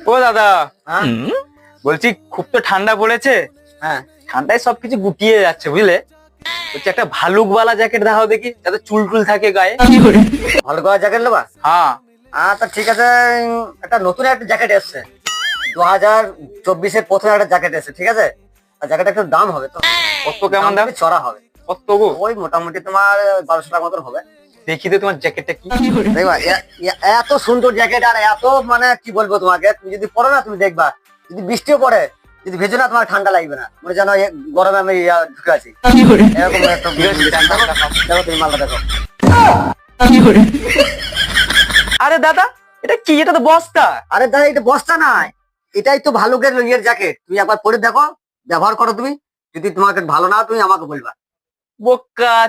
ও দাদা, হ্যাঁ বলছি খুব তো ঠান্ডা পড়েছে। হ্যাঁ ঠান্ডায় সবকিছু গুটিয়ে যাচ্ছে বুঝলে। বলছি একটা ভালুকওয়ালা জ্যাকেট দেখাও দেখি, যাতে চুল টুল থাকে গায়ে। ভালো করে জ্যাকেট নেবা? হ্যাঁ। আচ্ছা ঠিক আছে, একটা নতুন একটা জ্যাকেট এসছে 2024-এর প্রথম একটা জ্যাকেট এসছে, ঠিক আছে? আর জ্যাকেট একটু দাম হবে তো। কত কেমন দাম? একটু চড়া হবে। কত গো? ওই মোটামুটি তোমার 1200 টাকা মতন হবে। দেখি তো তোমার জ্যাকেটটা কি। দেখবা এত সুন্দর জ্যাকেট, আর এত মানে কি বলবো তোমাকে, তুমি যদি পরো না তুমি দেখবা, যদি বৃষ্টিও পড়ে, যদি ভেজো না তোমার ঠান্ডা লাগবে না, মনে জানো গরমে আমি ঢুকে আছি এরকম একটা। দেখো তুমি মালটা দেখো। আরে দাদা, এটা কি? এটা তো বস্তা। আরে দাদা এটা বস্তা না, এটাই তো ভালুকের ইয়ের জ্যাকেট। তুমি একবার পরে দেখো, ব্যবহার করো তুমি, যদি তোমাকে ভালো না তুমি আমাকে বলবা। বোকা